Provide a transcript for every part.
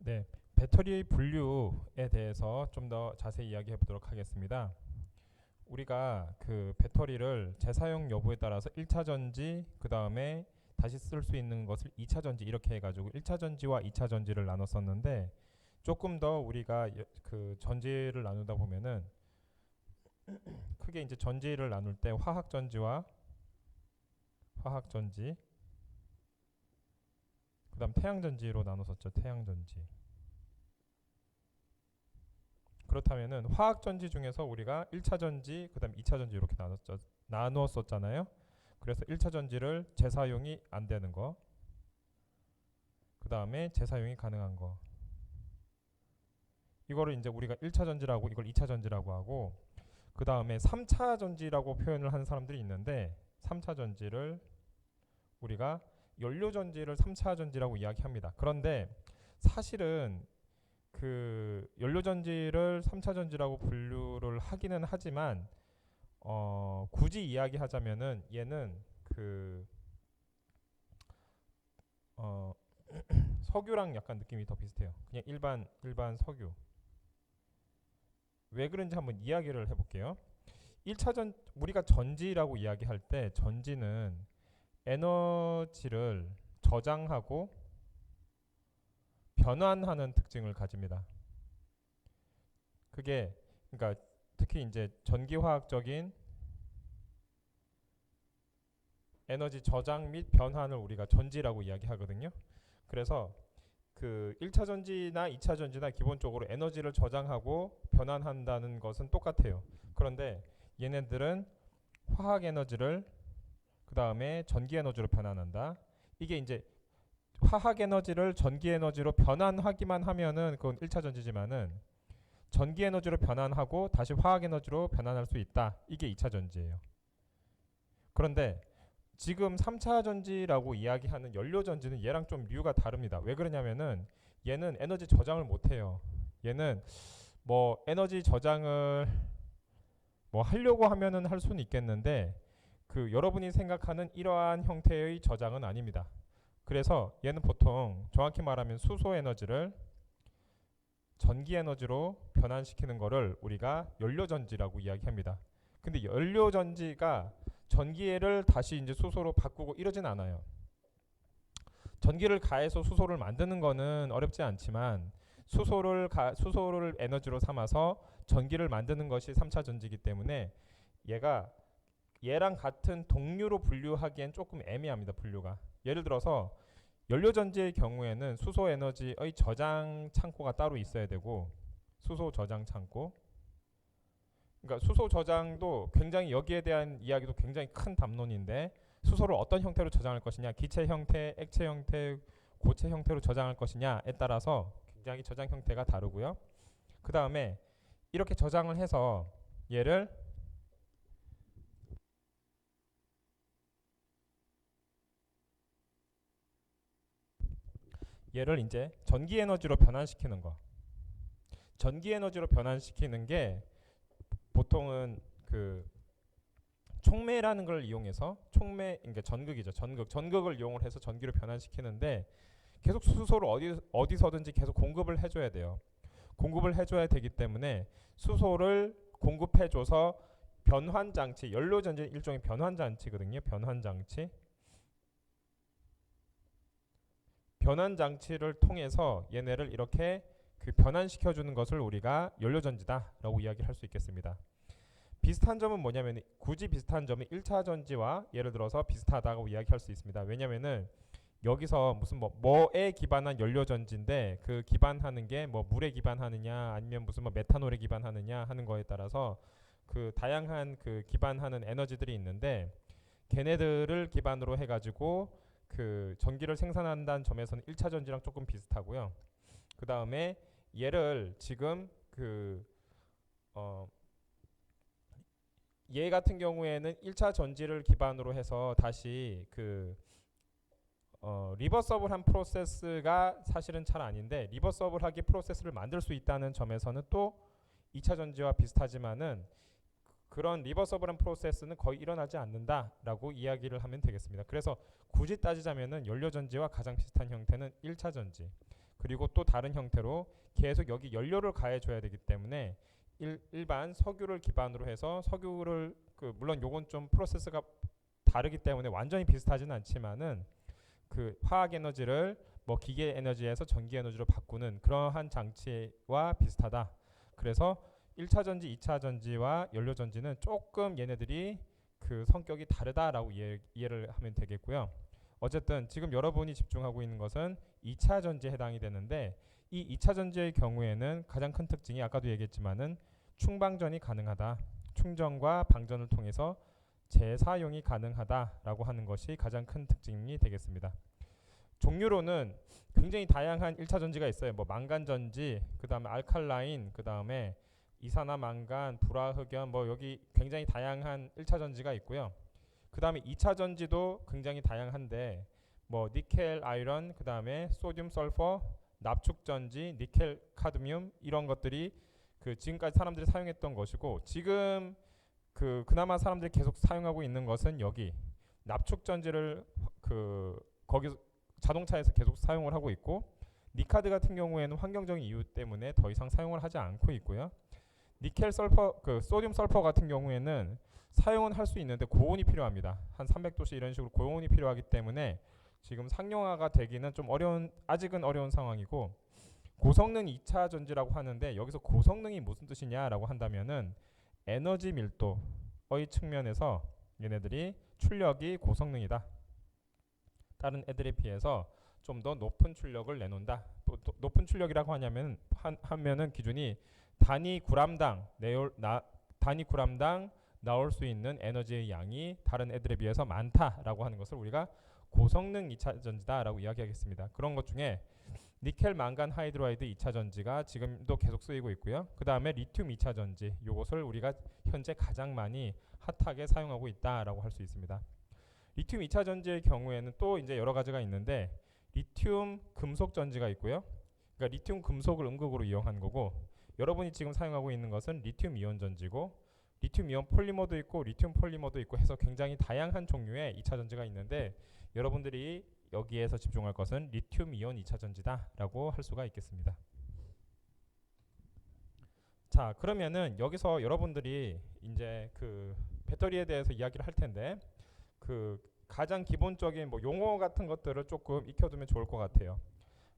네, 배터리 분류에 대해서 좀 더 자세히 이야기해 보도록 하겠습니다. 우리가 그 배터리를 재사용 여부에 따라서 1차 전지, 그 다음에 다시 쓸 수 있는 것을 2차 전지 이렇게 해가지고 1차 전지와 2차 전지를 나눴었는데 조금 더 우리가 그 전지를 나누다 보면은 크게 이제 전지를 나눌 때 화학 전지와 화학 전지, 그 다음 태양 전지로 나눴었죠. 태양 전지. 그렇다면은 화학 전지 중에서 우리가 1차 전지, 그다음 2차 전지 이렇게 나누었었잖아요. 그래서 1차 전지를 재사용이 안 되는 거, 그다음에 재사용이 가능한 거. 이거를 이제 우리가 1차 전지라고 이걸 2차 전지라고 하고 그다음에 3차 전지라고 표현을 하는 사람들이 있는데 3차 전지를 우리가 연료 전지를 3차 전지라고 이야기합니다. 그런데 사실은 그 연료 전지를 3차 전지라고 분류를 하기는 하지만 굳이 이야기하자면은 얘는 그 석유랑 약간 느낌이 더 비슷해요. 그냥 일반 석유. 왜 그런지 한번 이야기를 해볼게요. 1차 전 우리가 전지라고 이야기할 때 전지는 에너지를 저장하고 변환하는 특징을 가집니다. 그게 그러니까 특히 이제 전기화학적인 에너지 저장 및 변환을 우리가 전지라고 이야기하거든요. 그래서 그 1차 전지나 2차 전지나 기본적으로 에너지를 저장하고 변환한다는 것은 똑같아요. 그런데 얘네들은 화학 에너지를 그 다음에 전기 에너지로 변환한다. 이게 이제 화학 에너지를 전기 에너지로 변환하기만 하면은 그건 1차 전지지만은 전기 에너지로 변환하고 다시 화학 에너지로 변환할 수 있다. 이게 2차 전지예요. 그런데 지금 3차 전지라고 이야기하는 연료 전지는 얘랑 좀 류가 다릅니다. 왜 그러냐면은 얘는 에너지 저장을 못 해요. 얘는 뭐 에너지 저장을 뭐 하려고 하면은 할 수는 있겠는데 그 여러분이 생각하는 이러한 형태의 저장은 아닙니다. 그래서 얘는 보통 정확히 말하면 수소 에너지를 전기 에너지로 변환시키는 거를 우리가 연료 전지라고 이야기합니다. 근데 연료 전지가 전기를 다시 이제 수소로 바꾸고 이러진 않아요. 전기를 가해서 수소를 만드는 거는 어렵지 않지만 수소를 에너지로 삼아서 전기를 만드는 것이 3차 전지이기 때문에 얘가 얘랑 같은 동류로 분류하기엔 조금 애매합니다. 분류가. 예를 들어서 연료 전지의 경우에는 수소 에너지의 저장 창고가 따로 있어야 되고 수소 저장 창고. 그러니까 수소 저장도 굉장히 여기에 대한 이야기도 굉장히 큰 담론인데 수소를 어떤 형태로 저장할 것이냐, 기체 형태, 액체 형태, 고체 형태로 저장할 것이냐에 따라서 굉장히 저장 형태가 다르고요. 그 다음에 이렇게 저장을 해서 얘를 이제 전기 에너지로 변환시키는 거. 전기 에너지로 변환시키는 게 보통은 그 촉매라는 걸 이용해서 그러니까 전극이죠. 전극을 이용을 해서 전기로 변환시키는데 계속 수소를 어디서든지 계속 공급을 해줘야 돼요. 공급을 해줘야 되기 때문에 수소를 공급해줘서 변환 장치, 연료 전지 일종의 변환 장치거든요. 변환 장치를 통해서 얘네를 이렇게 그 변환시켜 주는 것을 우리가 연료 전지다라고 이야기를 할 수 있겠습니다. 비슷한 점은 뭐냐면 굳이 비슷한 점은 1차 전지와 예를 들어서 비슷하다고 이야기할 수 있습니다. 왜냐면은 여기서 무슨 뭐에 기반한 연료 전지인데 그 기반하는 게 뭐 물에 기반하느냐 아니면 무슨 뭐 메탄올에 기반하느냐 하는 거에 따라서 그 다양한 그 기반하는 에너지들이 있는데 걔네들을 기반으로 해가지고 그 전기를 생산한다는 점에서는 1차 전지랑 조금 비슷하고요. 그 다음에 얘를 지금 얘 같은 경우에는 1차 전지를 기반으로 해서 다시 리버서블한 프로세스가 사실은 잘 아닌데 리버서블하게 프로세스를 만들 수 있다는 점에서는 또 2차 전지와 비슷하지만은 그런 리버서블한 프로세스는 거의 일어나지 않는다라고 이야기를 하면 되겠습니다. 그래서 굳이 따지자면은 연료 전지와 가장 비슷한 형태는 1차 전지. 그리고 또 다른 형태로 계속 여기 연료를 가해줘야 되기 때문에 일반 석유를 기반으로 해서 석유를 물론 요건 좀 프로세스가 다르기 때문에 완전히 비슷하지는 않지만은 그 화학 에너지를 뭐 기계 에너지에서 전기 에너지로 바꾸는 그러한 장치와 비슷하다. 그래서 1차 전지, 2차 전지와 연료 전지는 조금 얘네들이 그 성격이 다르다라고 이해를 하면 되겠고요. 어쨌든 지금 여러분이 집중하고 있는 것은 2차 전지에 해당이 되는데 이 2차 전지의 경우에는 가장 큰 특징이 아까도 얘기했지만은 충방전이 가능하다. 충전과 방전을 통해서 재사용이 가능하다라고 하는 것이 가장 큰 특징이 되겠습니다. 종류로는 굉장히 다양한 1차 전지가 있어요. 뭐 망간 전지, 그다음에 알칼라인, 그다음에 이산화망간, 불화흑연, 뭐 여기 굉장히 다양한 1차 전지가 있고요. 그다음에 2차 전지도 굉장히 다양한데 뭐 니켈 아이런, 그다음에 소듐 설퍼, 납축 전지, 니켈 카드뮴 이런 것들이 그 지금까지 사람들이 사용했던 것이고 지금 그나마 사람들이 계속 사용하고 있는 것은 여기 납축 전지를 거기서 자동차에서 계속 사용을 하고 있고 니카드 같은 경우에는 환경적인 이유 때문에 더 이상 사용을 하지 않고 있고요. 니켈 설퍼, 소듐 설퍼 같은 경우에는 사용은 할 수 있는데 고온이 필요합니다. 한 300도씨 이런 식으로 고온이 필요하기 때문에 지금 상용화가 되기는 좀 아직은 어려운 상황이고 고성능 2차 전지라고 하는데 여기서 고성능이 무슨 뜻이냐라고 한다면은 에너지 밀도의 측면에서 얘네들이 출력이 고성능이다. 다른 애들에 비해서 좀 더 높은 출력을 내놓는다. 또 높은 출력이라고 하면은 기준이 단위 구람당 나올 수 있는 에너지의 양이 다른 애들에 비해서 많다라고 하는 것을 우리가 고성능 2차 전지다라고 이야기하겠습니다. 그런 것 중에 니켈 망간 하이드라이드 2차 전지가 지금도 계속 쓰이고 있고요. 그 다음에 리튬 2차 전지, 이것을 우리가 현재 가장 많이 핫하게 사용하고 있다라고 할 수 있습니다. 리튬 2차 전지의 경우에는 또 이제 여러 가지가 있는데 리튬 금속 전지가 있고요. 그러니까 리튬 금속을 음극으로 이용한 거고 여러분이 지금 사용하고 있는 것은 리튬 이온 전지고 리튬 이온 폴리머도 있고 리튬 폴리머도 있고 해서 굉장히 다양한 종류의 2차 전지가 있는데 여러분들이 여기에서 집중할 것은 리튬 이온 2차 전지다라고 할 수가 있겠습니다. 자, 그러면은 여기서 여러분들이 이제 배터리에 대해서 이야기를 할 텐데 가장 기본적인 뭐 용어 같은 것들을 조금 익혀두면 좋을 것 같아요.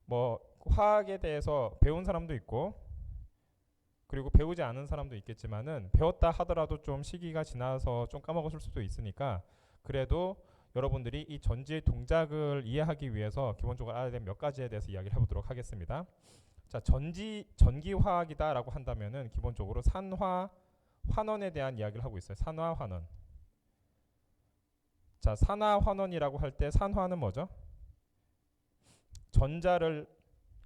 뭐 화학에 대해서 배운 사람도 있고 그리고 배우지 않은 사람도 있겠지만은 배웠다 하더라도 좀 시기가 지나서 좀 까먹었을 수도 있으니까 그래도 여러분들이 이 전지의 동작을 이해하기 위해서 기본적으로 알아야 되는 몇 가지에 대해서 이야기를 해보도록 하겠습니다. 자, 전기화학이다라고 한다면은 기본적으로 산화, 환원에 대한 이야기를 하고 있어요. 산화, 환원. 자, 산화, 환원이라고 할 때 산화는 뭐죠? 전자를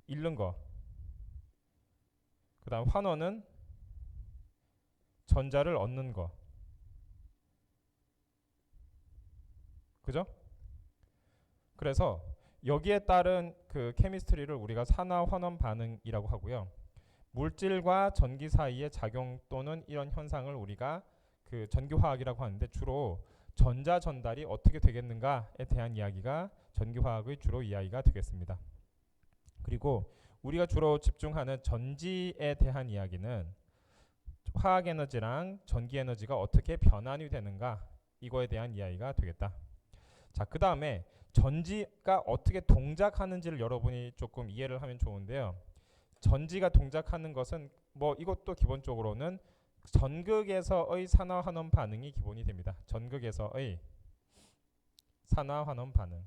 잃는 거. 그 다음 환원은 전자를 얻는 거. 그죠? 그래서 여기에 따른 케미스트리를 우리가 산화 환원 반응이라고 하고요. 물질과 전기 사이의 작용 또는 이런 현상을 우리가 전기화학이라고 하는데 주로 전자 전달이 어떻게 되겠는가에 대한 이야기가 전기화학의 주로 이야기가 되겠습니다. 그리고 우리가 주로 집중하는 전지에 대한 이야기는 화학 에너지랑 전기 에너지가 어떻게 변환이 되는가 이거에 대한 이야기가 되겠다. 자, 그 다음에 전지가 어떻게 동작하는지를 여러분이 조금 이해를 하면 좋은데요. 전지가 동작하는 것은 뭐 이것도 기본적으로는 전극에서의 산화환원 반응이 기본이 됩니다. 전극에서의 산화환원 반응.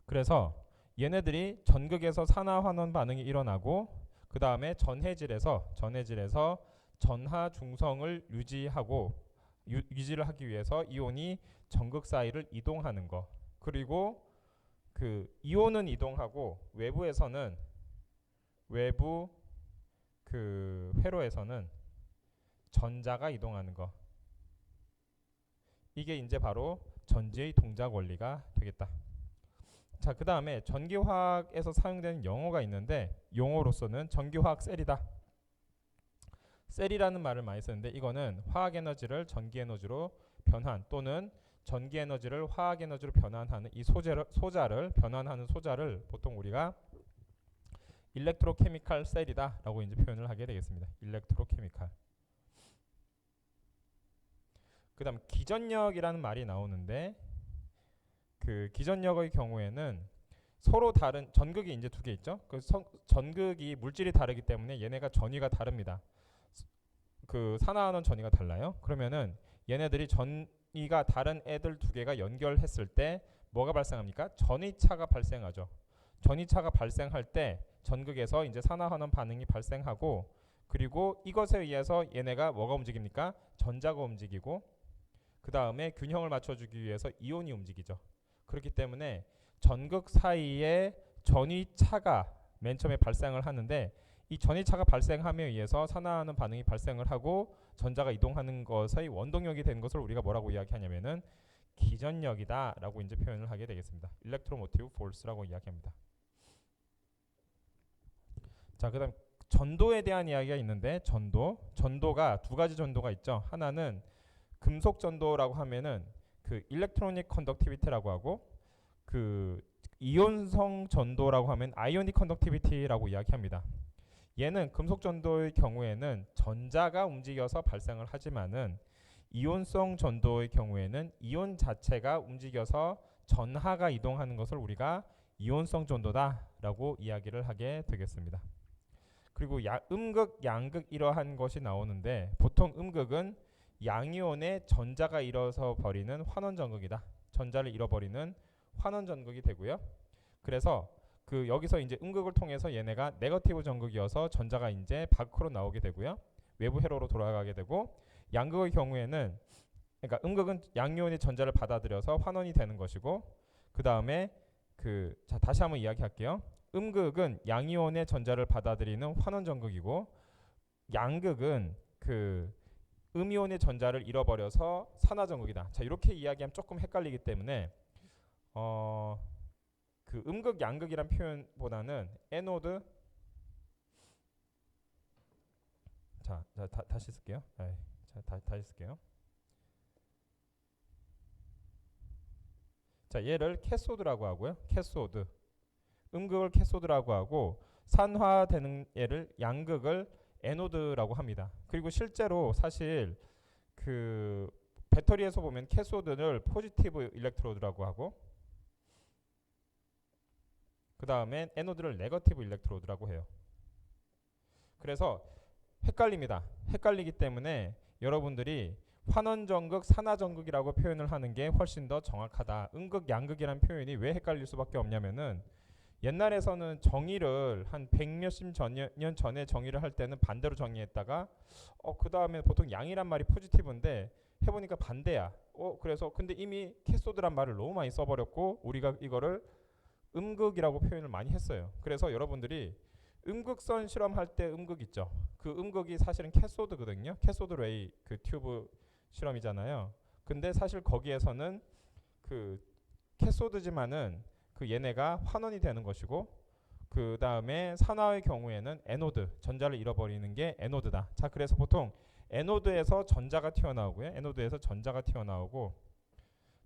그래서 얘네들이 전극에서 산화환원 반응이 일어나고 그 다음에 전해질에서 전하 중성을 유지를 하기 위해서 이온이 전극 사이를 이동하는 거. 그리고 이온은 이동하고 외부에서는 외부 회로에서는 전자가 이동하는 거. 이게 이제 바로 전지의 동작 원리가 되겠다. 자, 그 다음에 전기화학에서 사용되는 용어가 있는데 용어로서는 전기화학 셀이다. 셀이라는 말을 많이 쓰는데 이거는 화학 에너지를 전기 에너지로 변환 또는 전기 에너지를 화학 에너지로 변환하는 이 소자를 변환하는 소자를 보통 우리가 일렉트로케미칼 셀이다라고 이제 표현을 하게 되겠습니다. 일렉트로케미칼. 그다음 기전력이라는 말이 나오는데 그 기전력의 경우에는 서로 다른 전극이 이제 두 개 있죠. 그 전극이 물질이 다르기 때문에 얘네가 전위가 다릅니다. 그 산화하는 전위가 달라요. 그러면은 얘네들이 전위가 다른 애들 두 개가 연결했을 때 뭐가 발생합니까? 전위차가 발생하죠. 전위차가 발생할 때 전극에서 이제 산화하는 반응이 발생하고 그리고 이것에 의해서 얘네가 뭐가 움직입니까? 전자가 움직이고 그 다음에 균형을 맞춰주기 위해서 이온이 움직이죠. 그렇기 때문에 전극 사이에 전위차가 맨 처음에 발생을 하는데 이 전위차가 발생함에 의해서 산화하는 반응이 발생을 하고 전자가 이동하는 것의 원동력이 되는 것을 우리가 뭐라고 이야기하냐면은 기전력이다 라고 이제 표현을 하게 되겠습니다. 일렉트로모티브 포스라고 이야기합니다. 자, 그 다음 전도에 대한 이야기가 있는데 전도가 두 가지 전도가 있죠. 하나는 금속 전도라고 하면은 그 일렉트로닉 컨덕티비티라고 하고 그 이온성 전도라고 하면 아이오닉 컨덕티비티라고 이야기합니다. 얘는 금속 전도의 경우에는 전자가 움직여서 발생을 하지만은 이온성 전도의 경우에는 이온 자체가 움직여서 전하가 이동하는 것을 우리가 이온성 전도다라고 이야기를 하게 되겠습니다. 그리고 음극, 양극 이러한 것이 나오는데 보통 음극은 양이온의 전자가 잃어서 버리는 환원 전극이다. 전자를 잃어버리는 환원 전극이 되고요. 그래서 그 여기서 이제 음극을 통해서 얘네가 네거티브 전극이어서 전자가 이제 밖으로 나오게 되고요. 외부 회로로 돌아가게 되고 양극의 경우에는 그러니까 음극은 양이온의 전자를 받아들여서 환원이 되는 것이고 그 다음에 자 다시 한번 이야기할게요. 음극은 양이온의 전자를 받아들이는 환원 전극이고 양극은 그 음이온의 전자를 잃어버려서 산화 전극이다. 자 이렇게 이야기하면 조금 헷갈리기 때문에 그 음극 양극이란 표현보다는 에노드 다시 쓸게요. 다시 쓸게요. 자 얘를 캐소드라고 하고요. 캐소드 음극을 캐소드라고 하고 산화되는 얘를 양극을 에노드라고 합니다. 그리고 실제로 사실 그 배터리에서 보면 캐소드를 포지티브 일렉트로드라고 하고 그 다음에 에노드를 네거티브 일렉트로드라고 해요. 그래서 헷갈립니다. 헷갈리기 때문에 여러분들이 환원전극, 산화전극이라고 표현을 하는 게 훨씬 더 정확하다. 음극, 양극이라는 표현이 왜 헷갈릴 수밖에 없냐면은 옛날에서는 정의를 한 100몇십 년 전에 정의를 할 때는 반대로 정의했다가 그 다음에 보통 양이란 말이 포지티브인데 해보니까 반대야. 그래서 근데 이미 캐소드란 말을 너무 많이 써버렸고 우리가 이거를 음극이라고 표현을 많이 했어요. 그래서 여러분들이 음극선 실험할 때 음극 있죠. 그 음극이 사실은 캐소드거든요. 캐소드 레이 그 튜브 실험이잖아요. 근데 사실 거기에서는 그 캐소드지만은 그 얘네가 환원이 되는 것이고 그 다음에 산화의 경우에는 에노드 전자를 잃어버리는 게 에노드다. 자 그래서 보통 에노드에서 전자가 튀어나오고요. 에노드에서 전자가 튀어나오고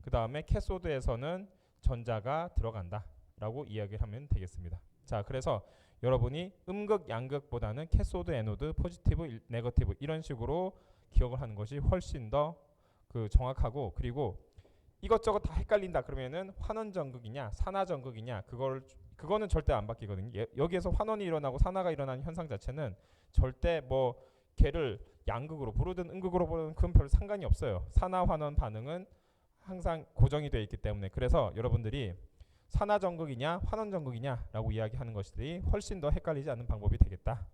그 다음에 캐소드에서는 전자가 들어간다 라고 이야기를 하면 되겠습니다. 자 그래서 여러분이 음극 양극보다는 캐소드 에노드 포지티브 네거티브 이런 식으로 기억을 하는 것이 훨씬 더 그 정확하고 그리고 이것저것 다 헷갈린다 그러면은 환원 전극이냐 산화 전극이냐 그거는 절대 안 바뀌거든요. 여기에서 환원이 일어나고 산화가 일어나는 현상 자체는 절대 뭐 걔를 양극으로 부르든 음극으로 부르든 그건 별 상관이 없어요. 산화 환원 반응은 항상 고정이 되어 있기 때문에 그래서 여러분들이 산화 전극이냐 환원 전극이냐라고 이야기하는 것들이 훨씬 더 헷갈리지 않는 방법이 되겠다.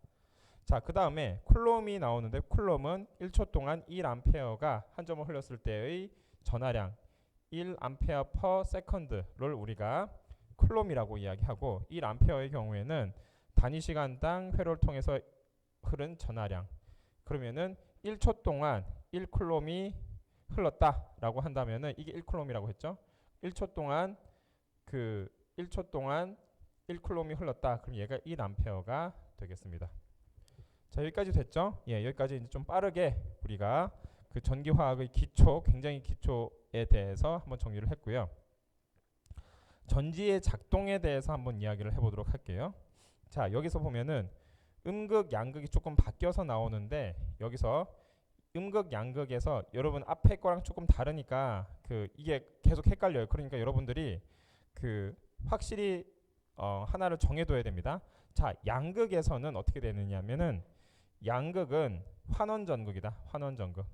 자, 그 다음에 쿨롬이 나오는데 쿨롬은 1초 동안 1A가 한 점을 흘렸을 때의 전하량 1A per second를 우리가 쿨롬이라고 이야기하고 1A의 경우에는 단위 시간당 회로를 통해서 흐른 전하량 그러면은 1초 동안 1쿨롬이 흘렀다라고 한다면은 이게 1쿨롬이라고 했죠. 1초 동안 1쿨롬이 흘렀다. 그럼 얘가 1A가 되겠습니다. 자 여기까지 됐죠? 예, 여기까지 이제 좀 빠르게 우리가 그 전기화학의 기초, 굉장히 기초에 대해서 한번 정리를 했고요. 전지의 작동에 대해서 한번 이야기를 해보도록 할게요. 자, 여기서 보면은 음극, 양극이 조금 바뀌어서 나오는데 여기서 음극, 양극에서 여러분 앞에 거랑 조금 다르니까 그 이게 계속 헷갈려요. 그러니까 여러분들이 그 확실히 하나를 정해둬야 됩니다. 자, 양극에서는 어떻게 되느냐면은 양극은 환원전극이다. 환원전극.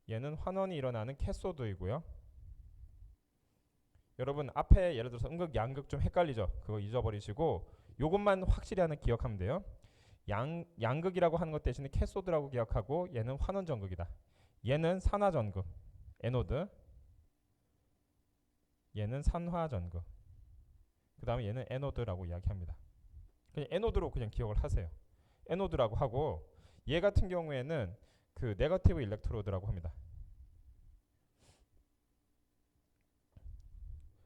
얘는 환원이 일어나는 캐소드이고요. 여러분 앞에 예를 들어서 음극, 양극 좀 헷갈리죠? 그거 잊어버리시고 요것만 확실히 하나 기억하면 돼요. 양극이라고 하는 것 대신에 캐소드라고 기억하고 얘는 환원전극이다. 얘는 산화전극, 에노드. 얘는 산화전극. 그 다음에 얘는 에노드라고 이야기합니다. 그냥 에노드로 그냥 기억을 하세요. 에노드라고 하고 얘 같은 경우에는 그 네거티브 일렉트로드라고 합니다.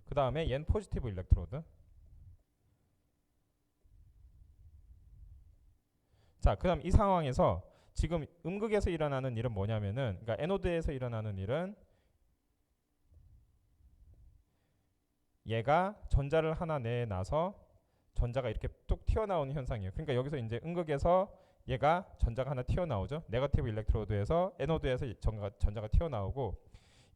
그 다음에 얘는 포지티브 일렉트로드. 자, 그 다음 이 상황에서 지금 음극에서 일어나는 일은 뭐냐면은, 그러니까 에노드에서 일어나는 일은 얘가 전자를 하나 내놔서 전자가 이렇게 뚝 튀어나오는 현상이에요. 그러니까 여기서 이제 음극에서 얘가 전자가 하나 튀어나오죠. 네거티브 일렉트로드에서 에노드에서 전자가 튀어나오고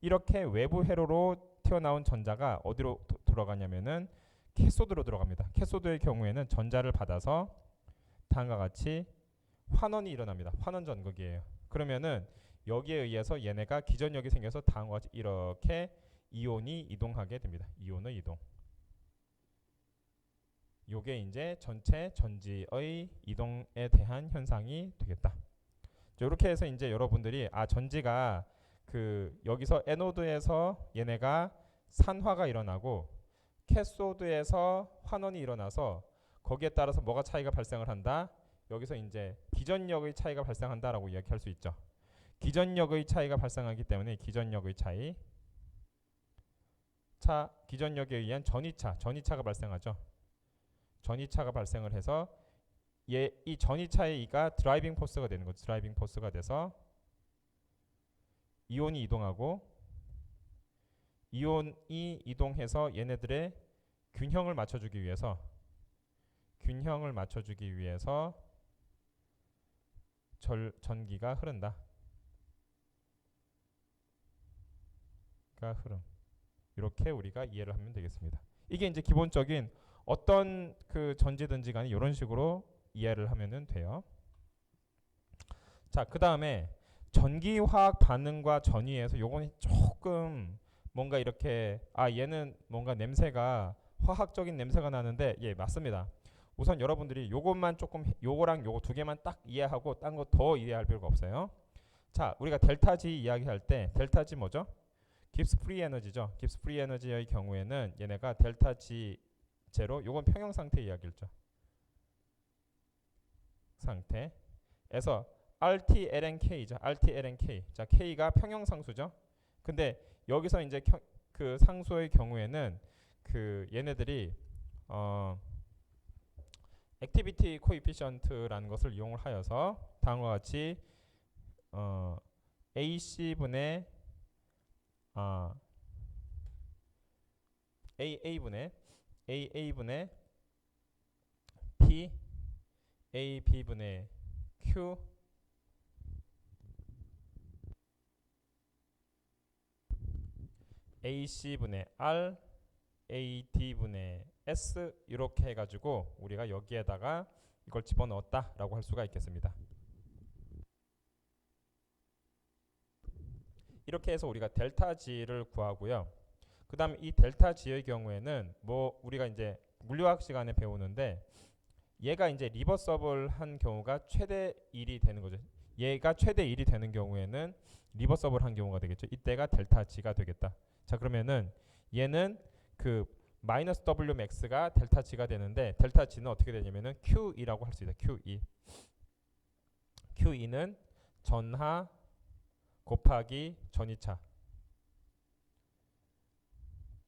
이렇게 외부 회로로 튀어나온 전자가 어디로 들어가냐면은 캐소드로 들어갑니다. 캐소드의 경우에는 전자를 받아서 다음과 같이 환원이 일어납니다. 환원 전극이에요. 그러면은 여기에 의해서 얘네가 기전력이 생겨서 다음과 같이 이렇게 이온이 이동하게 됩니다. 이온의 이동. 요게 이제 전체 전지의 이동에 대한 현상이 되겠다. 이렇게 해서 이제 여러분들이 전지가 그 여기서 에노드에서 얘네가 산화가 일어나고 캐소드에서 환원이 일어나서 거기에 따라서 뭐가 차이가 발생을 한다. 여기서 이제 기전력의 차이가 발생한다라고 이야기할 수 있죠. 기전력의 차이가 발생하기 때문에 기전력의 차이. 기전력에 의한 전이차가 발생하죠. 전이차가 발생을 해서 이 전이차의 이가 드라이빙 포스가 되는 거죠. 드라이빙 포스가 돼서 이온이 이동하고 이온이 이동해서 얘네들의 균형을 맞춰주기 위해서 전기가 흐른다. 흐름. 이렇게 우리가 이해를 하면 되겠습니다. 이게 이제 기본적인 어떤 그 전지든지 간에 이런 식으로 이해를 하면은 돼요. 자, 그 다음에 전기화학 반응과 전위에서 요건 조금 뭔가 이렇게 얘는 뭔가 냄새가 화학적인 냄새가 나는데 예, 맞습니다. 우선 여러분들이 요것만 조금 요거랑 요거 두 개만 딱 이해하고 딴 거 더 이해할 필요가 없어요. 자, 우리가 델타 G 이야기할 때 델타 G 뭐죠? 깁스 프리 에너지죠. 깁스 프리 에너지의 경우에는 얘네가 델타 G 제로, 요건 평형 상태 이야기였죠. 상태에서 RTLNK죠. RTLNK. 자, K가 평형 상수죠. 근데 여기서 이제 그 상수의 경우에는 그 얘네들이 액티비티 코에피션트라는 것을 이용을 하여서 다음과 같이 AC분의 AA분의 P AB분의 Q AC분의 R AD분의 S 이렇게 해가지고 우리가 여기에다가 이걸 집어넣었다라고 할 수가 있겠습니다. 이렇게 해서 우리가 델타 G를 구하고요. 그 다음 이 델타 G의 경우에는 뭐 우리가 이제 물리화학 시간에 배우는데 얘가 이제 리버서블한 경우가 최대 1이 되는 거죠. 얘가 최대 1이 되는 경우에는 리버서블한 경우가 되겠죠. 이때가 델타 G가 되겠다. 자, 그러면은 얘는 그 마이너스 W max가 델타 G가 되는데 델타 G는 어떻게 되냐면은 QE라고 할 수 있다. QE. QE는 전하 곱하기 전이차.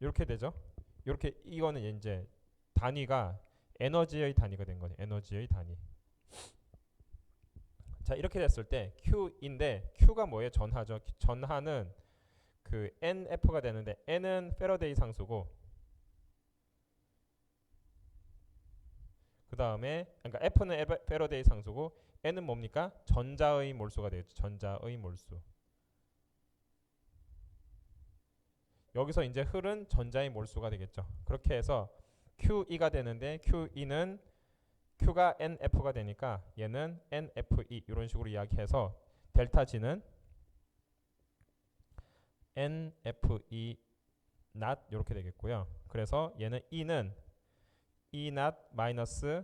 이렇게 되죠. 이렇게 이거는 이제 단위가 에너지의 단위가 된 거죠. 에너지의 단위. 자, 이렇게 됐을 때 Q인데 Q가 뭐예요? 전하죠. 전하는 그 NF가 되는데 N은 패러데이 상수고 그 다음에 그러니까 F는 패러데이 상수고 N은 뭡니까? 전자의 몰수가 되겠죠. 전자의 몰수. 여기서 이제 흙은 전자의 몰수가 되겠죠. 그렇게 해서 QE가 되는데 QE는 Q가 NF가 되니까 얘는 NFE 이런 식으로 이야기해서 델타 G는 NFE not 이렇게 되겠고요. 그래서 얘는 E는 E not 마이너스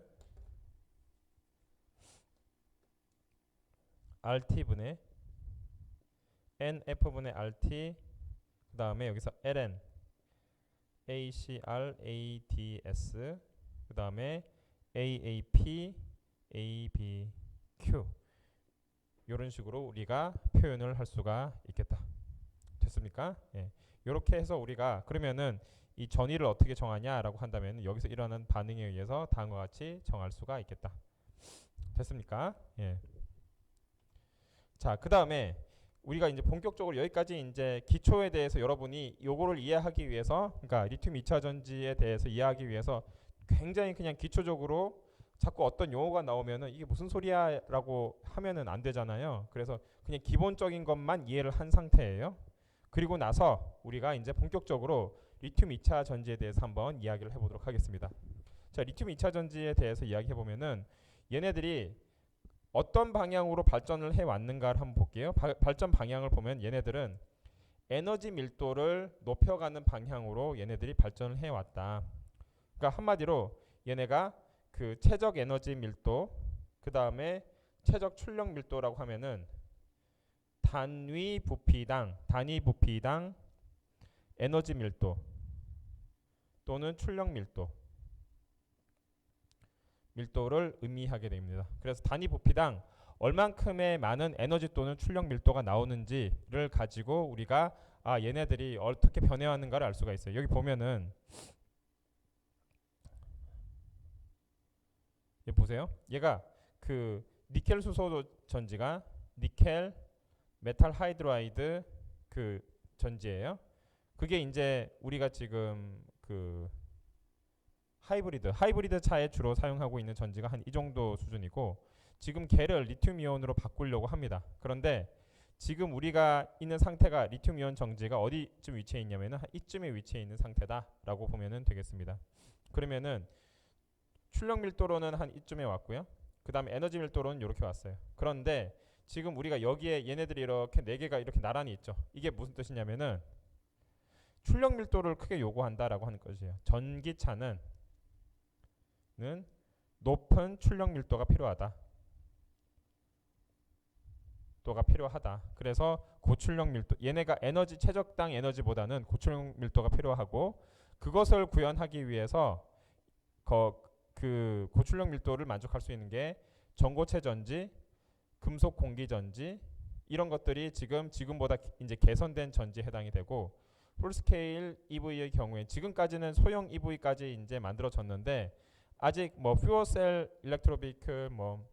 RT분의 NF분의 RT 그 다음에 여기서 ln ACR ADS 그 다음에 AAP ABQ 이런 식으로 우리가 표현을 할 수가 있겠다. 됐습니까? 예. 이렇게 해서 우리가 그러면은 이 전위를 어떻게 정하냐라고 한다면 여기서 일어나는 반응에 의해서 다음과 같이 정할 수가 있겠다. 됐습니까? 예. 자, 그 다음에 우리가 이제 본격적으로 여기까지 이제 기초에 대해서 여러분이 요거를 이해하기 위해서 그러니까 리튬 2차 전지에 대해서 이해하기 위해서 굉장히 그냥 기초적으로 자꾸 어떤 용어가 나오면은 이게 무슨 소리야라고 하면은 안 되잖아요. 그래서 그냥 기본적인 것만 이해를 한 상태예요. 그리고 나서 우리가 이제 본격적으로 리튬 2차 전지에 대해서 한번 이야기를 해보도록 하겠습니다. 자, 리튬 2차 전지에 대해서 이야기해 보면은 얘네들이 어떤 방향으로 발전을 해왔는가를 한번 볼게요. 발전 방향을 보면 얘네들은 에너지 밀도를 높여가는 방향으로 얘네들이 발전을 해왔다. 그러니까 한마디로 얘네가 그 최적 에너지 밀도 그 다음에 최적 출력 밀도라고 하면은 단위 부피당 에너지 밀도 또는 출력 밀도를 의미하게 됩니다. 그래서 단위 부피당 얼만큼의 많은 에너지 또는 출력 밀도가 나오는지를 가지고 우리가 얘네들이 어떻게 변해왔는가를 알 수가 있어요. 여기 보면은 보세요. 얘가 그 니켈 수소 전지가 니켈 메탈 하이드라이드 그 전지예요. 그게 이제 우리가 지금 그 하이브리드 차에 주로 사용하고 있는 전지가 한 이 정도 수준이고 지금 걔를 리튬 이온으로 바꾸려고 합니다. 그런데 지금 우리가 있는 상태가 리튬 이온 전지가 어디쯤 위치해 있냐면은 한 이쯤에 위치해 있는 상태다라고 보면은 되겠습니다. 그러면은 출력 밀도로는 한 이쯤에 왔고요. 그 다음에 에너지 밀도로는 이렇게 왔어요. 그런데 지금 우리가 여기에 얘네들이 이렇게 네 개가 이렇게 나란히 있죠. 이게 무슨 뜻이냐면은 출력 밀도를 크게 요구한다라고 하는 것이에요. 전기차는 높은 출력 밀도가 필요하다. 그래서 고출력 밀도 얘네가 에너지 최적당 에너지보다는 고출력 밀도가 필요하고 그것을 구현하기 위해서 그 고출력 밀도를 만족할 수 있는 게 전고체 전지, 금속 공기 전지 이런 것들이 지금보다 이제 개선된 전지에 해당이 되고 풀스케일 EV의 경우에 지금까지는 소형 EV까지 이제 만들어졌는데 아직 뭐 퓨어셀 일렉트로 비클 뭐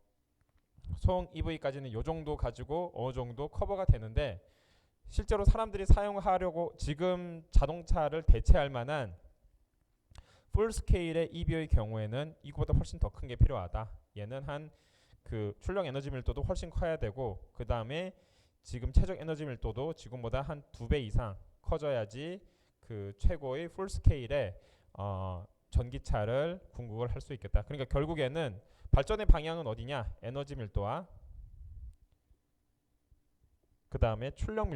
소형 EV까지는 요 정도 가지고 어느 정도 커버가 되는데 실제로 사람들이 사용하려고 지금 자동차를 대체할 만한 풀스케일의 EV의 경우에는 이거보다 훨씬 더 큰 게 필요하다. 얘는 한 그 출력 에너지 밀도도 훨씬 커야 되고 그 다음에 지금 최적 에너지 밀도도 지금보다 한 2배 이상 커져야지 그 최고의 풀스케일의 전기차를 궁극을 할 수 있겠다. 그러니까 결국에는 발전의 방향은 어디냐? 에너지 밀도와 그 다음에 출력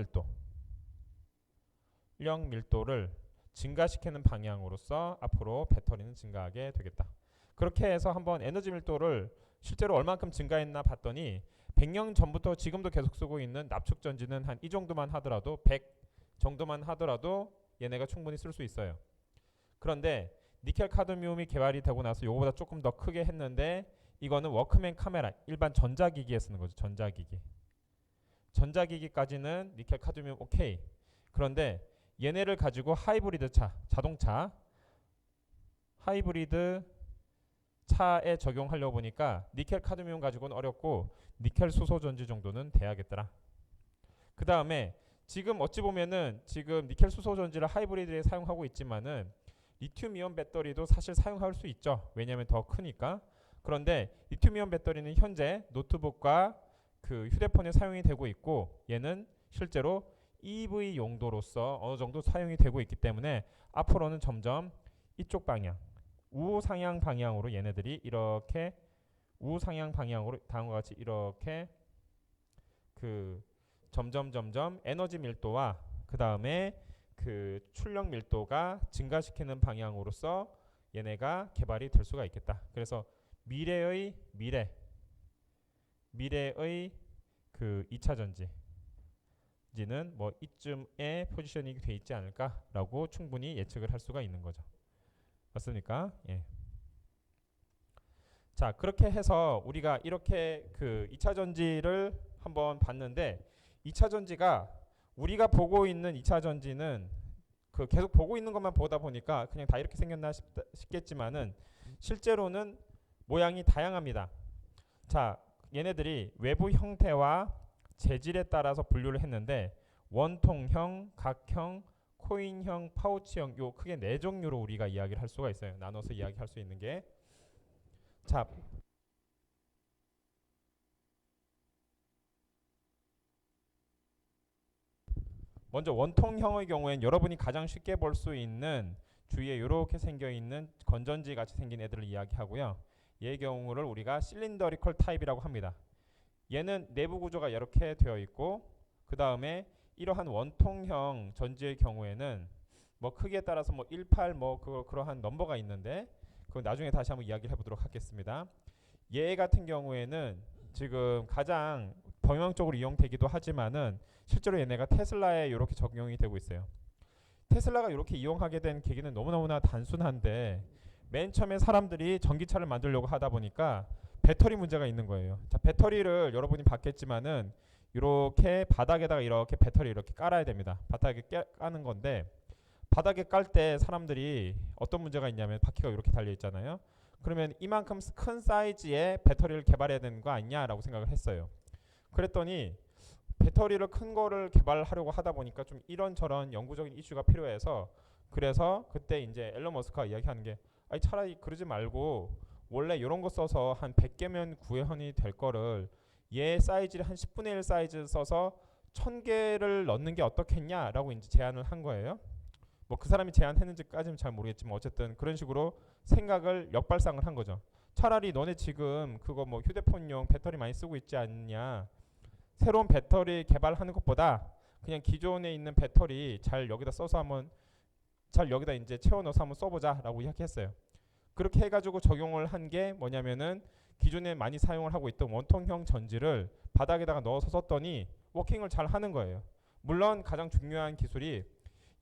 밀도를 증가시키는 방향으로서 앞으로 배터리는 증가하게 되겠다. 그렇게 해서 한번 에너지 밀도를 실제로 얼만큼 증가했나 봤더니 100년 전부터 지금도 계속 쓰고 있는 납축 전지는 한 이 정도만 하더라도 100 정도만 하더라도 얘네가 충분히 쓸 수 있어요. 그런데 니켈 카드뮴이 개발이 되고 나서 이거보다 조금 더 크게 했는데 이거는 워크맨 카메라 일반 전자기기에 쓰는 거죠. 전자기기까지는 니켈 카드뮴 오케이. 그런데 얘네를 가지고 하이브리드 차, 자동차 하이브리드 차에 적용하려고 보니까 니켈 카드뮴 가지고는 어렵고 니켈 수소 전지 정도는 돼야겠더라. 그 다음에 지금 어찌 보면은 지금 니켈 수소 전지를 하이브리드에 사용하고 있지만은 리튬이온 배터리도 사실 사용할 수 있죠. 왜냐하면 더 크니까. 그런데 리튬이온 배터리는 현재 노트북과 그 휴대폰에 사용이 되고 있고 얘는 실제로 EV 용도로서 어느 정도 사용이 되고 있기 때문에 앞으로는 점점 이쪽 방향, 우상향 방향으로 얘네들이 이렇게 우상향 방향으로 다음과 같이 이렇게 그 점점 에너지 밀도와 그 다음에 그 출력 밀도가 증가시키는 방향으로서 얘네가 개발이 될 수가 있겠다. 그래서 미래의 그 2차 전지는 뭐 이쯤에 포지셔닝이 돼 있지 않을까라고 충분히 예측을 할 수가 있는 거죠. 맞습니까? 예. 자, 그렇게 해서 우리가 이렇게 그 2차 전지를 한번 봤는데 2차 전지가 우리가 보고 있는 2차 전지는 그 계속 보고 있는 것만 보다 보니까 그냥 다 이렇게 생겼나 싶겠지만은 실제로는 모양이 다양합니다. 자, 얘네들이 외부 형태와 재질에 따라서 분류를 했는데 원통형, 각형, 코인형, 파우치형 요 크게 네 종류로 우리가 이야기를 할 수가 있어요. 나눠서 이야기할 수 있는 게. 자, 먼저 원통형의 경우엔 여러분이 가장 쉽게 볼 수 있는 주위에 이렇게 생겨 있는 건전지 같이 생긴 애들을 이야기하고요. 얘의 경우를 우리가 실린더리컬 타입이라고 합니다. 얘는 내부 구조가 이렇게 되어 있고 그 다음에 이러한 원통형 전지의 경우에는 뭐 크기에 따라서 뭐 18 뭐 그러한 넘버가 있는데 그 나중에 다시 한번 이야기를 해보도록 하겠습니다. 얘 같은 경우에는 지금 가장 범용적으로 이용되기도 하지만은 실제로 얘네가 테슬라에 이렇게 적용이 되고 있어요. 테슬라가 이렇게 이용하게 된 계기는 너무너무나 단순한데 맨 처음에 사람들이 전기차를 만들려고 하다 보니까 배터리 문제가 있는 거예요. 자, 배터리를 여러분이 봤겠지만은 이렇게 바닥에다가 이렇게 배터리 이렇게 깔아야 됩니다. 바닥에 까는 건데 바닥에 깔 때 사람들이 어떤 문제가 있냐면 바퀴가 이렇게 달려 있잖아요. 그러면 이만큼 큰 사이즈의 배터리를 개발해야 되는 거 아니냐라고 생각을 했어요. 그랬더니 배터리를 큰 거를 개발하려고 하다 보니까 좀 이런저런 연구적인 이슈가 필요해서 그래서 그때 이제 앨런 머스크가 이야기하는 게 아니 차라리 그러지 말고 원래 이런 거 써서 한 100개면 구현이 될 거를 얘 사이즈를 한 10분의 1 사이즈 써서 1000개를 넣는 게 어떻겠냐라고 이제 제안을 한 거예요. 뭐 그 사람이 제안했는지까지는 잘 모르겠지만 어쨌든 그런 식으로 생각을 역발상을 한 거죠. 차라리 너네 지금 그거 뭐 휴대폰용 배터리 많이 쓰고 있지 않냐. 새로운 배터리 개발하는 것보다 그냥 기존에 있는 배터리 잘 여기다 써서 한번 잘 여기다 이제 채워 넣어서 한번 써보자라고 이야기했어요. 그렇게 해가지고 적용을 한 게 뭐냐면은 기존에 많이 사용을 하고 있던 원통형 전지를 바닥에다가 넣어서 썼더니 워킹을 잘 하는 거예요. 물론 가장 중요한 기술이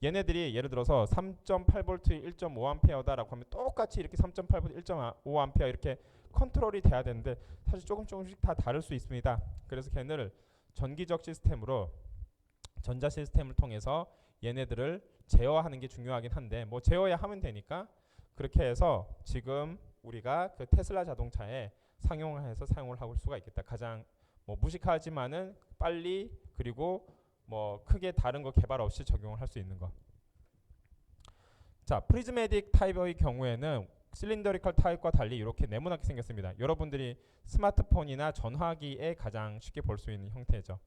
얘네들이 예를 들어서 3.8V 1.5A다라고 하면 똑같이 이렇게 3.8V 1.5A 이렇게 컨트롤이 돼야 되는데 사실 조금씩 다 다를 수 있습니다. 그래서 걔네를 전기적 시스템으로 전자 시스템을 통해서 얘네들을 제어하는 게 중요하긴 한데 뭐 제어야 하면 되니까 그렇게 해서 지금 우리가 그 테슬라 자동차에 상용화해서 사용을 할 수가 있겠다. 가장 뭐 무식하지만은 빨리 그리고 뭐 크게 다른 거 개발 없이 적용을 할 수 있는 거. 자, 프리즈매틱 타입의 경우에는 실린더리컬 타입과 달리 이렇게 네모나게 생겼습니다. 여러분들이 스마트폰이나 전화기에 가장 쉽게 볼 수 있는 형태죠.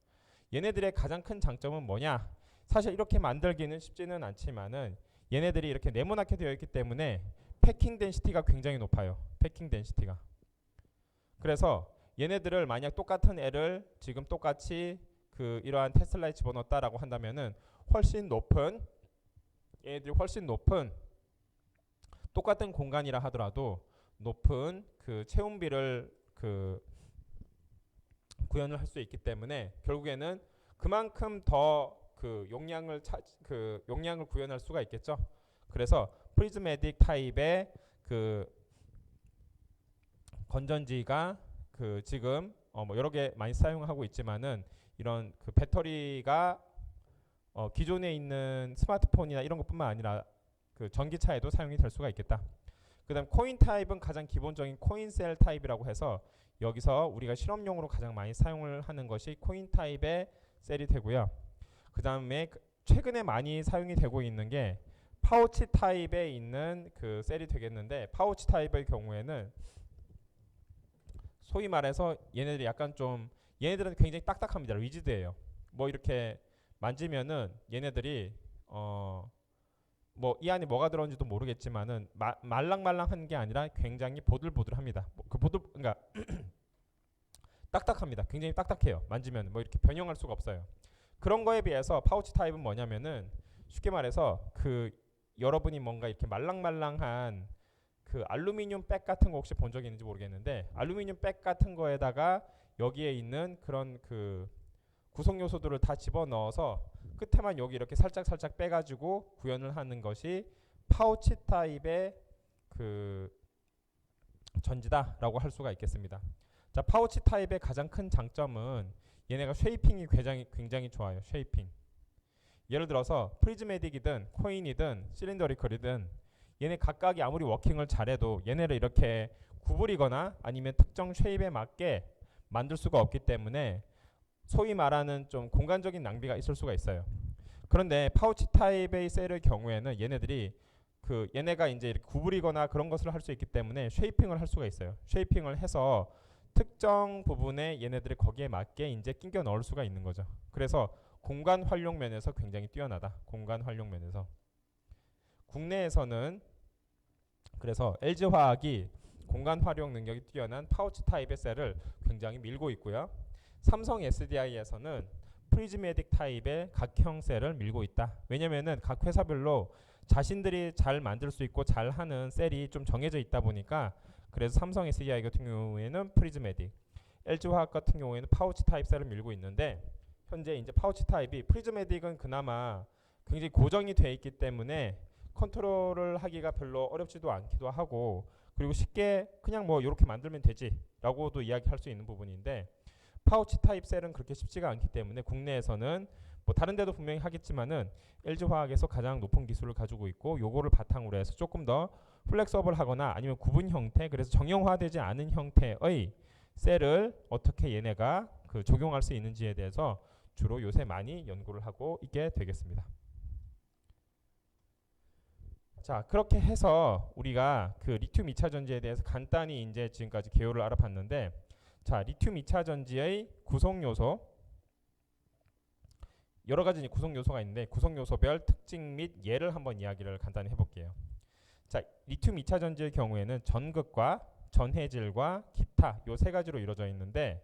얘네들의 가장 큰 장점은 뭐냐? 사실 이렇게 만들기는 쉽지는 않지만은 얘네들이 이렇게 네모나게 되어 있기 때문에 패킹 덴시티가 굉장히 높아요. 패킹 덴시티가. 그래서 얘네들을 만약 똑같은 애를 지금 똑같이 그 이러한 테슬라에 집어넣었다라고 한다면은 얘네들이 훨씬 높은 똑같은 공간이라 하더라도 높은 그 채움비를 그 구현을 할 수 있기 때문에 결국에는 그만큼 더 그 용량을 구현할 수가 있겠죠. 그래서 프리즈매틱 타입의 그 건전지가 그 지금 뭐 여러 개 많이 사용하고 있지만은 이런 그 배터리가 기존에 있는 스마트폰이나 이런 것뿐만 아니라 그 전기차에도 사용이 될 수가 있겠다. 그다음 코인 타입은 가장 기본적인 코인 셀 타입이라고 해서 여기서 우리가 실험용으로 가장 많이 사용을 하는 것이 코인 타입의 셀이 되고요. 그다음에 최근에 많이 사용이 되고 있는 게 파우치 타입에 있는 그 셀이 되겠는데, 파우치 타입의 경우에는 소위 말해서 얘네들이 약간 좀, 얘네들은 굉장히 딱딱합니다. 리지드예요. 뭐 이렇게 만지면은 얘네들이 뭐 이 안에 뭐가 들어있는지도 모르겠지만은 말랑말랑한 게 아니라 굉장히 보들보들합니다. 그 그러니까 딱딱합니다. 굉장히 딱딱해요. 만지면 뭐 이렇게 변형할 수가 없어요. 그런 거에 비해서 파우치 타입은 뭐냐면은 쉽게 말해서 그 여러분이 뭔가 이렇게 말랑말랑한 그 알루미늄 백 같은 거 혹시 본 적 있는지 모르겠는데, 알루미늄 백 같은 거에다가 여기에 있는 그런 그 구성 요소들을 다 집어넣어서 끝에만 여기 이렇게 살짝 빼가지고 구현을 하는 것이 파우치 타입의 그 전지다라고 할 수가 있겠습니다. 자, 파우치 타입의 가장 큰 장점은 얘네가 쉐이핑이 굉장히 좋아요. 쉐이핑. 예를 들어서 프리즈매틱이든 코인이든 실린더리컬이든 얘네 각각이 아무리 워킹을 잘해도 얘네를 이렇게 구부리거나 아니면 특정 쉐입에 맞게 만들 수가 없기 때문에 소위 말하는 좀 공간적인 낭비가 있을 수가 있어요. 그런데 파우치 타입의 셀의 경우에는 얘네가 이제 이렇게 구부리거나 그런 것을 할 수 있기 때문에 쉐이핑을 할 수가 있어요. 쉐이핑을 해서 특정 부분에 얘네들이 거기에 맞게 이제 끼겨 넣을 수가 있는 거죠. 그래서 공간 활용 면에서 굉장히 뛰어나다. 공간 활용 면에서. 국내에서는 그래서 LG화학이 공간 활용 능력이 뛰어난 파우치 타입의 셀을 굉장히 밀고 있고요. 삼성 SDI에서는 프리즈매틱 타입의 각형 셀을 밀고 있다. 왜냐면은 각 회사별로 자신들이 잘 만들 수 있고 잘 하는 셀이 좀 정해져 있다 보니까, 그래서 삼성 SDI 같은 경우에는 프리즈매틱, LG화학 같은 경우에는 파우치 타입 셀을 밀고 있는데, 현재 이제 파우치 타입이, 프리즈매틱은 그나마 굉장히 고정이 돼 있기 때문에 컨트롤을 하기가 별로 어렵지도 않기도 하고, 그리고 쉽게 그냥 뭐 이렇게 만들면 되지 라고도 이야기할 수 있는 부분인데, 파우치 타입 셀은 그렇게 쉽지가 않기 때문에 국내에서는 뭐 다른 데도 분명히 하겠지만은 LG화학에서 가장 높은 기술을 가지고 있고, 요거를 바탕으로 해서 조금 더 플렉서블하거나 아니면 구분 형태, 그래서 정형화되지 않은 형태의 셀을 어떻게 얘네가 그 적용할 수 있는지에 대해서 주로 요새 많이 연구를 하고 있게 되겠습니다. 자, 그렇게 해서 우리가 그 리튬 2차 전지에 대해서 간단히 이제 지금까지 개요를 알아봤는데, 자, 리튬 2차 전지의 구성 요소, 여러 가지 구성 요소가 있는데 구성 요소별 특징 및 예를 한번 이야기를 간단히 해볼게요. 자, 리튬 2차 전지의 경우에는 전극과 전해질과 기타 요 세 가지로 이루어져 있는데,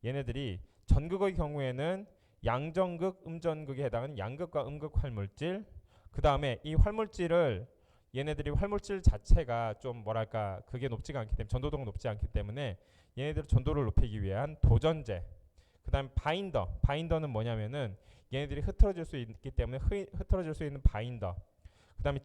얘네들이 전극의 경우에는 양전극, 음전극에 해당하는 양극과 음극 활물질, 그 다음에 이 활물질을 얘네들이 활물질 자체가 좀 뭐랄까 그게 높지가 않기 때문에, 전도도가 높지 않기 때문에 얘네들 전도를 높이기 위한 도전제, 그 다음에 바인더는 뭐냐면은 얘네들이 흐트러질 수 있기 때문에 흐트러질 수 있는 바인더, 그 다음에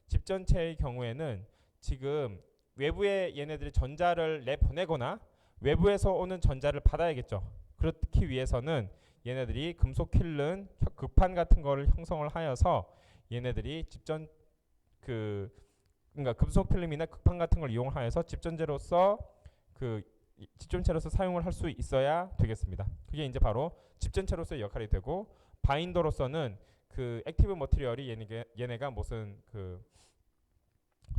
집전체의 경우에는 지금 외부에 얘네들이 전자를 내보내거나 외부에서 오는 전자를 받아야겠죠. 그렇기 위해서는 얘네들이 금속 퀼른 극판 같은 거를 형성을 하여서 얘네들이 그러니까 금속 필름이나 극판 같은 걸 이용하여서 집전체로서 사용을 할 수 있어야 되겠습니다. 그게 이제 바로 집전체로서의 역할이 되고, 바인더로서는 그 액티브 머티리얼이 얘네가 무슨 그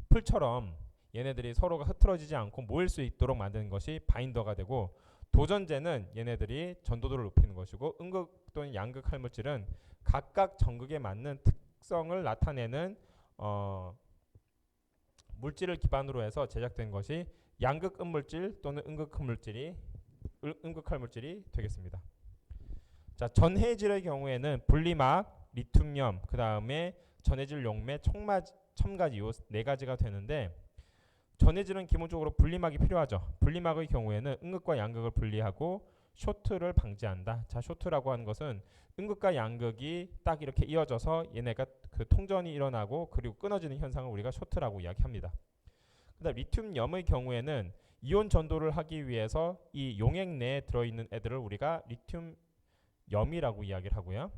풀처럼 얘네들이 서로가 흐트러지지 않고 모일 수 있도록 만드는 것이 바인더가 되고, 도전제는 얘네들이 전도도를 높이는 것이고, 음극 또는 양극 활물질은 각각 전극에 맞는 특성을 나타내는 물질을 기반으로 해서 제작된 것이 양극 음물질 또는 음극 활물질이 되겠습니다. 자, 전해질의 경우에는 분리막, 리튬염, 그 다음에 전해질 용매, 첨가지 요 네 가지가 되는데, 전해질은 기본적으로 분리막이 필요하죠. 분리막의 경우에는 음극과 양극을 분리하고 쇼트를 방지한다. 자, 쇼트라고 하는 것은 음극과 양극이 딱 이렇게 이어져서 얘네가 그 통전이 일어나고 그리고 끊어지는 현상을 우리가 쇼트라고 이야기합니다. 그다음 리튬염의 경우에는 이온 전도를 하기 위해서 이 용액 내에 들어있는 애들을 우리가 리튬염이라고 이야기를 하고요.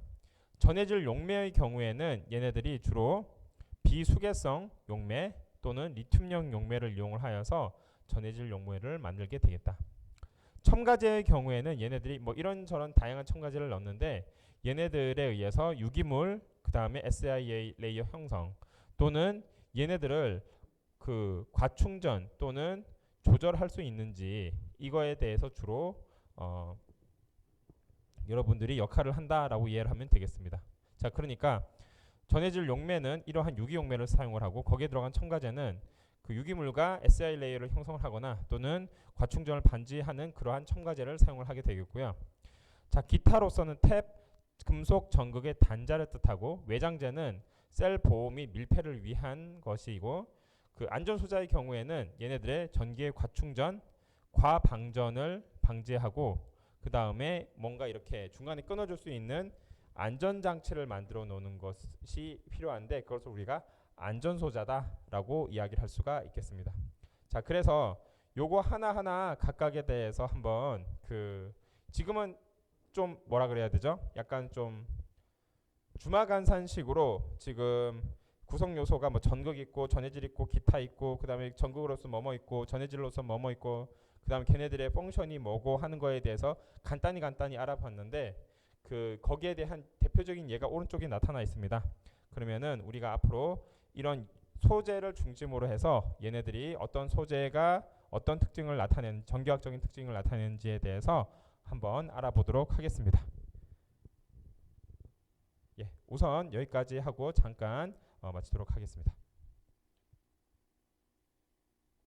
전해질 용매의 경우에는 얘네들이 주로 비수계성 용매, 또는 리튬형 용매를 이용을 하여서 전해질 용매를 만들게 되겠다. 첨가제의 경우에는 얘네들이 뭐 이런저런 다양한 첨가제를 넣는데 얘네들에 의해서 유기물, 그 다음에 SiA 레이어 형성 또는 얘네들을 그 과충전 또는 조절할 수 있는지 이거에 대해서 주로 여러분들이 역할을 한다라고 이해를 하면 되겠습니다. 자, 그러니까 전해질 용매는 이러한 유기용매를 사용을 하고 거기에 들어간 첨가제는 그 유기물과 SI 레이어를 형성을 하거나 또는 과충전을 방지하는 그러한 첨가제를 사용을 하게 되겠고요. 자, 기타로서는 탭, 금속 전극의 단자를 뜻하고 외장재는 셀 보호 및 밀폐를 위한 것이고 그 안전소자의 경우에는 얘네들의 전기의 과충전, 과방전을 방지하고 그 다음에 뭔가 이렇게 중간에 끊어줄 수 있는 안전장치를 만들어 놓는 것이 필요한데 그것을 우리가 안전소자다라고 이야기를 할 수가 있겠습니다. 자, 그래서 요거 하나하나 각각에 대해서 한번 그 지금은 좀 뭐라 그래야 되죠? 약간 좀 주마간산식으로 지금 구성 요소가 뭐 전극 있고 전해질 있고 기타 있고 그다음에 전극으로서 뭐뭐 있고 전해질로서 뭐뭐 있고 그다음에 걔네들의 펑션이 뭐고 하는 거에 대해서 간단히 알아봤는데 그 거기에 대한 대표적인 예가 오른쪽에 나타나 있습니다. 그러면은 우리가 앞으로 이런 소재를 중심으로 해서 얘네들이 어떤 소재가 어떤 특징을 나타내는 전기학적인 특징을 나타내는지에 대해서 한번 알아보도록 하겠습니다. 예, 우선 여기까지 하고 잠깐 마치도록 하겠습니다.